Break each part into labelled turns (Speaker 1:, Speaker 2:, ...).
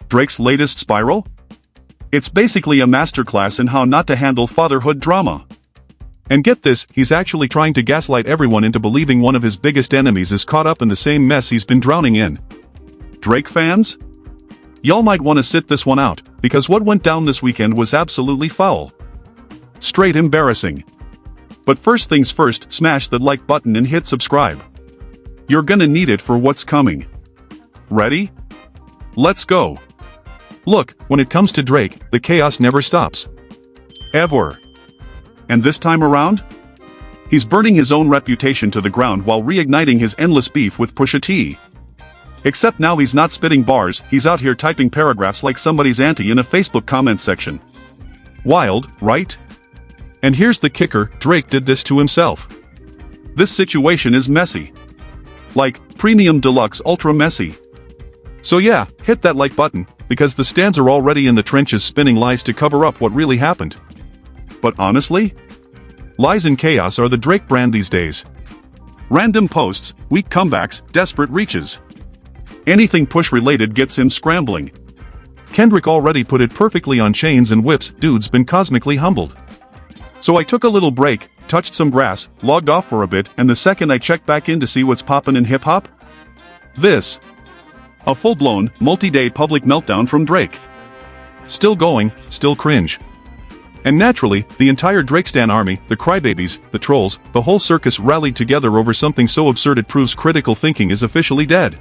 Speaker 1: Drake's latest spiral? It's basically a masterclass in how not to handle fatherhood drama. And get this, he's actually trying to gaslight everyone into believing one of his biggest enemies is caught up in the same mess he's been drowning in. Drake fans? Y'all might want to sit this one out, because what went down this weekend was absolutely foul. Straight embarrassing. But first things first, smash that like button and hit subscribe. You're gonna need it for what's coming. Ready? Let's go. Look, when it comes to Drake, the chaos never stops. Ever. And this time around? He's burning his own reputation to the ground while reigniting his endless beef with Pusha T. Except now he's not spitting bars, he's out here typing paragraphs like somebody's auntie in a Facebook comment section. Wild, right? And here's the kicker, Drake did this to himself. This situation is messy. Like, premium deluxe ultra messy. So yeah, hit that like button, because the stands are already in the trenches spinning lies to cover up what really happened. But honestly? Lies and chaos are the Drake brand these days. Random posts, weak comebacks, desperate reaches. Anything push-related gets him scrambling. Kendrick already put it perfectly on chains and whips, dude's been cosmically humbled. So I took a little break, touched some grass, logged off for a bit, and the second I checked back in to see what's poppin' in hip-hop? This. A full-blown, multi-day public meltdown from Drake. Still going, still cringe. And naturally, the entire Drake stan army, the crybabies, the trolls, the whole circus rallied together over something so absurd it proves critical thinking is officially dead.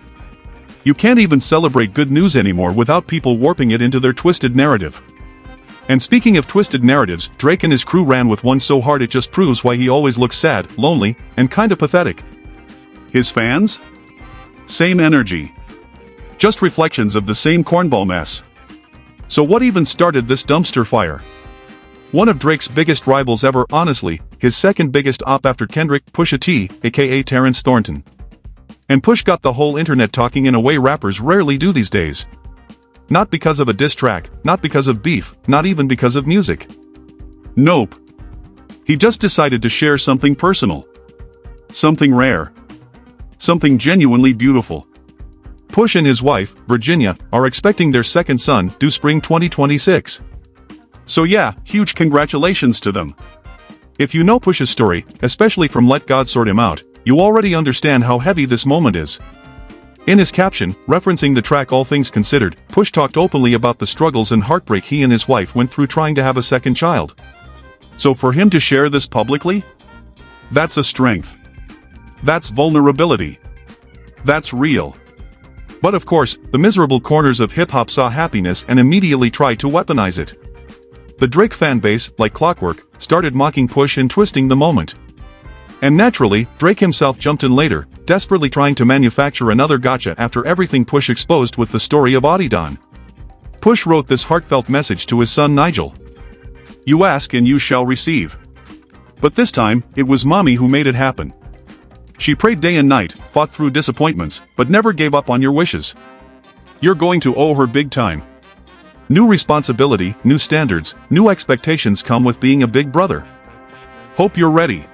Speaker 1: You can't even celebrate good news anymore without people warping it into their twisted narrative. And speaking of twisted narratives, Drake and his crew ran with one so hard it just proves why he always looks sad, lonely, and kinda pathetic. His fans? Same energy. Just reflections of the same cornball mess. So what even started this dumpster fire? One of Drake's biggest rivals ever, honestly, his second biggest op after Kendrick, Pusha T, aka Terrence Thornton. And Push got the whole internet talking in a way rappers rarely do these days. Not because of a diss track, not because of beef, not even because of music. Nope. He just decided to share something personal. Something rare. Something genuinely beautiful. Push and his wife, Virginia, are expecting their second son, due spring 2026. So yeah, huge congratulations to them. If you know Push's story, especially from Let God Sort Him Out, you already understand how heavy this moment is. In his caption, referencing the track All Things Considered, Push talked openly about the struggles and heartbreak he and his wife went through trying to have a second child. So for him to share this publicly? That's a strength. That's vulnerability. That's real. But of course, the miserable corners of hip-hop saw happiness and immediately tried to weaponize it. The Drake fanbase, like clockwork, started mocking Push and twisting the moment. And naturally, Drake himself jumped in later, desperately trying to manufacture another gotcha after everything Push exposed with the story of Adidon. Push wrote this heartfelt message to his son Nigel. You ask and you shall receive. But this time, it was mommy who made it happen. She prayed day and night, fought through disappointments, but never gave up on your wishes. You're going to owe her big time. New responsibility, new standards, new expectations come with being a big brother. Hope you're ready.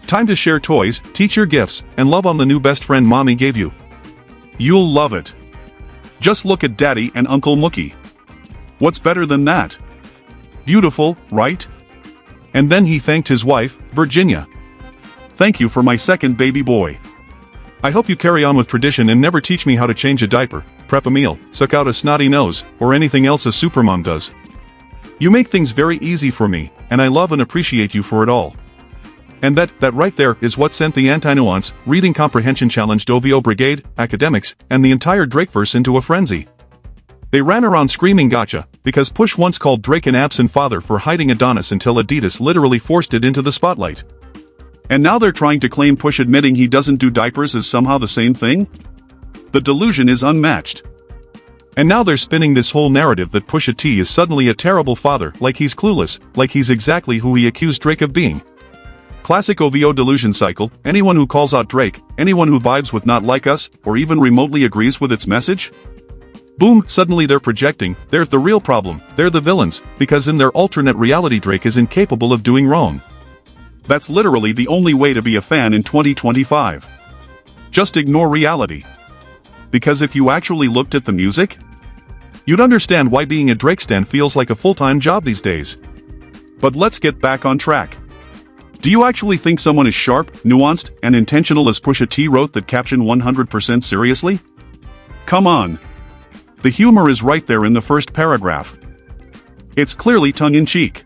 Speaker 1: Time to share toys, teach your gifts, and love on the new best friend mommy gave you. You'll love it. Just look at Daddy and Uncle Mookie. What's better than that? Beautiful, right? And then he thanked his wife, Virginia. Thank you for my second baby boy. I hope you carry on with tradition and never teach me how to change a diaper, prep a meal, suck out a snotty nose, or anything else a supermom does. You make things very easy for me, and I love and appreciate you for it all. And that right there is what sent the anti-nuance, reading comprehension challenged OVO Brigade, academics, and the entire Drakeverse into a frenzy. They ran around screaming gotcha, because Push once called Drake an absent father for hiding Adonis until Adidas literally forced it into the spotlight. And now they're trying to claim Push admitting he doesn't do diapers is somehow the same thing? The delusion is unmatched. And now they're spinning this whole narrative that Pusha T is suddenly a terrible father, like he's clueless, like he's exactly who he accused Drake of being. Classic OVO delusion cycle, anyone who calls out Drake, anyone who vibes with Not Like Us, or even remotely agrees with its message? Boom, suddenly they're projecting, they're the real problem, they're the villains, because in their alternate reality Drake is incapable of doing wrong. That's literally the only way to be a fan in 2025. Just ignore reality. Because if you actually looked at the music, You'd understand why being a Drake stan feels like a full-time job these days. But let's get back on track. Do you actually think someone is sharp, nuanced, and intentional as Pusha T wrote that caption 100% seriously? Come on. The humor is right there in the first paragraph. It's clearly tongue-in-cheek.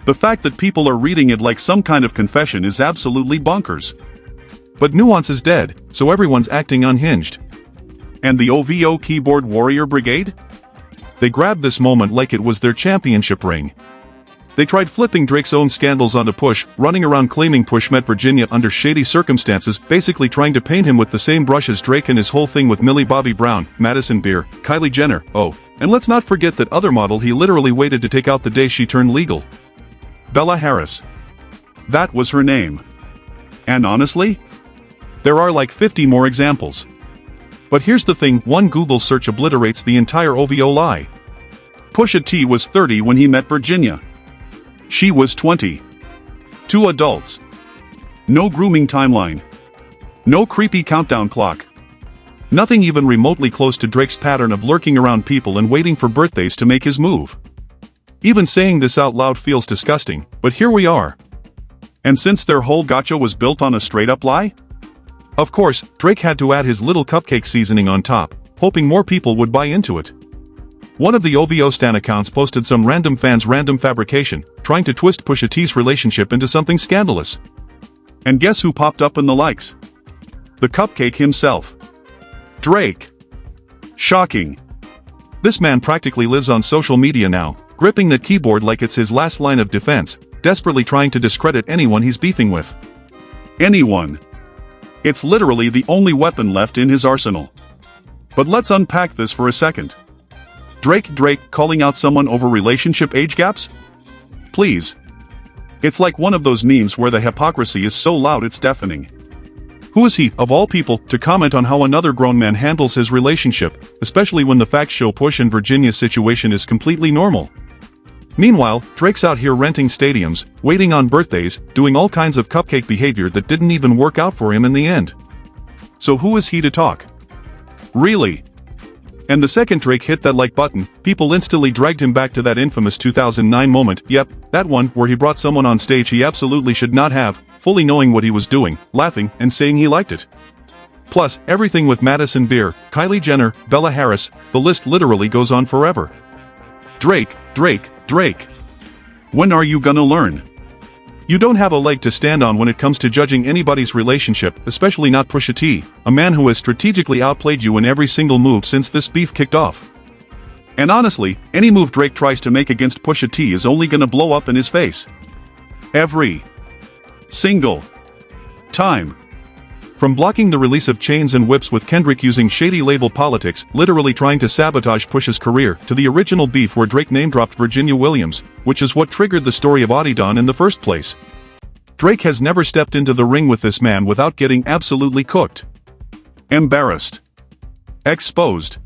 Speaker 1: The fact that people are reading it like some kind of confession is absolutely bonkers. But nuance is dead, so everyone's acting unhinged. And the OVO keyboard warrior brigade? They grabbed this moment like it was their championship ring. They tried flipping Drake's own scandals onto Push, running around claiming Push met Virginia under shady circumstances, basically trying to paint him with the same brush as Drake and his whole thing with Millie Bobby Brown, Madison Beer, Kylie Jenner, and let's not forget that other model he literally waited to take out the day she turned legal. Bella Harris. That was her name. And honestly, there are like 50 more examples. But here's the thing, one Google search obliterates the entire OVO lie. Pusha T was 30 when he met Virginia. She was 20. 2 adults. No grooming timeline. No creepy countdown clock. Nothing even remotely close to Drake's pattern of lurking around people and waiting for birthdays to make his move. Even saying this out loud feels disgusting, but here we are. And since their whole gotcha was built on a straight-up lie? Of course, Drake had to add his little cupcake seasoning on top, hoping more people would buy into it. One of the OVO stan accounts posted some random fan's random fabrication, trying to twist Pusha T's relationship into something scandalous. And guess who popped up in the likes? The cupcake himself. Drake. Shocking. This man practically lives on social media now, gripping that keyboard like it's his last line of defense, desperately trying to discredit anyone he's beefing with. Anyone. It's literally the only weapon left in his arsenal. But let's unpack this for a second. Drake calling out someone over relationship age gaps? Please. It's like one of those memes where the hypocrisy is so loud it's deafening. Who is he, of all people, to comment on how another grown man handles his relationship, especially when the facts show Push and Virginia's situation is completely normal? Meanwhile, Drake's out here renting stadiums, waiting on birthdays, doing all kinds of cupcake behavior that didn't even work out for him in the end. So who is he to talk? Really? And the second Drake hit that like button, people instantly dragged him back to that infamous 2009 moment, yep, that one where he brought someone on stage he absolutely should not have, fully knowing what he was doing, laughing, and saying he liked it. Plus, everything with Madison Beer, Kylie Jenner, Bella Harris, the list literally goes on forever. Drake. When are you gonna learn? You don't have a leg to stand on when it comes to judging anybody's relationship, especially not Pusha T, a man who has strategically outplayed you in every single move since this beef kicked off. And honestly, any move Drake tries to make against Pusha T is only gonna blow up in his face. Every single time. From blocking the release of Chains and Whips with Kendrick using shady label politics, literally trying to sabotage Push's career, to the original beef where Drake name-dropped Virginia Williams, which is what triggered the story of Adidon in the first place. Drake has never stepped into the ring with this man without getting absolutely cooked. Embarrassed. Exposed.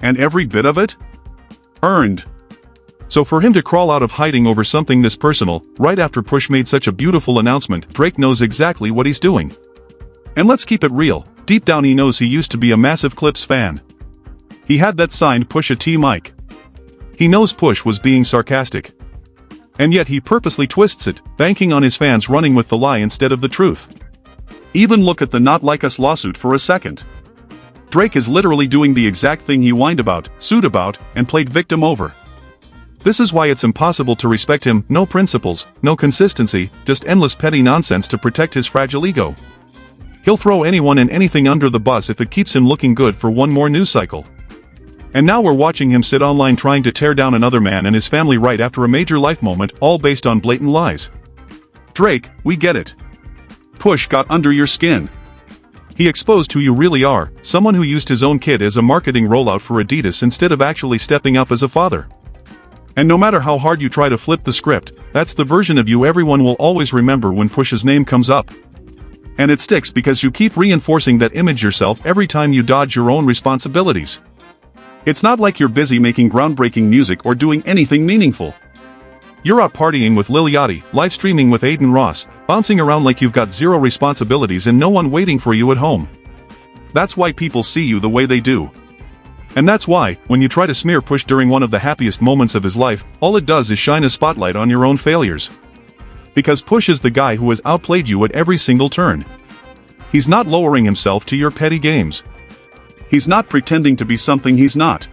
Speaker 1: And every bit of it? Earned. So for him to crawl out of hiding over something this personal, right after Push made such a beautiful announcement, Drake knows exactly what he's doing. And let's keep it real, deep down he knows he used to be a massive Clips fan. He had that signed Pusha T mic. He knows Push was being sarcastic. And yet he purposely twists it, banking on his fans running with the lie instead of the truth. Even look at the Not Like Us lawsuit for a second. Drake is literally doing the exact thing he whined about, sued about, and played victim over. This is why it's impossible to respect him, no principles, no consistency, just endless petty nonsense to protect his fragile ego. He'll throw anyone and anything under the bus if it keeps him looking good for one more news cycle. And now we're watching him sit online trying to tear down another man and his family right after a major life moment, all based on blatant lies. Drake, we get it. Push got under your skin. He exposed who you really are, someone who used his own kid as a marketing rollout for Adidas instead of actually stepping up as a father. And no matter how hard you try to flip the script, that's the version of you everyone will always remember when Push's name comes up. And it sticks because you keep reinforcing that image yourself every time you dodge your own responsibilities. It's not like you're busy making groundbreaking music or doing anything meaningful. You're out partying with Lil Yachty, live streaming with Aiden Ross, bouncing around like you've got zero responsibilities and no one waiting for you at home. That's why people see you the way they do. And that's why, when you try to smear Push during one of the happiest moments of his life, all it does is shine a spotlight on your own failures. Because Push is the guy who has outplayed you at every single turn. He's not lowering himself to your petty games. He's not pretending to be something he's not.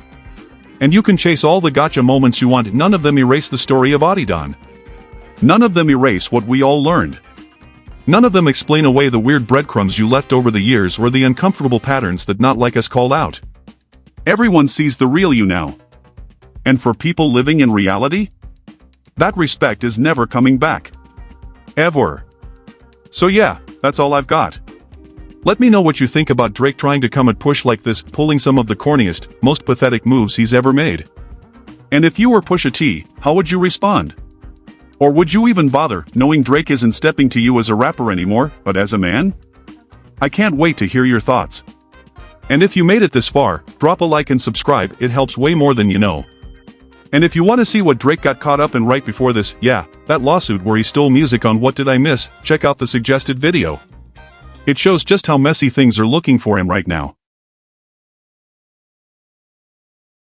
Speaker 1: And you can chase all the gotcha moments you want, none of them erase the story of Adidon. None of them erase what we all learned. None of them explain away the weird breadcrumbs you left over the years or the uncomfortable patterns that not like us called out. Everyone sees the real you now. And for people living in reality, that respect is never coming back. Ever. So yeah, that's all I've got. Let me know what you think about Drake trying to come at Push like this, pulling some of the corniest, most pathetic moves he's ever made. And if you were Pusha T, how would you respond? Or would you even bother, knowing Drake isn't stepping to you as a rapper anymore, but as a man? I can't wait to hear your thoughts. And if you made it this far, drop a like and subscribe, it helps way more than you know. And if you want to see what Drake got caught up in right before this, yeah, that lawsuit where he stole music on What Did I Miss, check out the suggested video. It shows just how messy things are looking for him right now.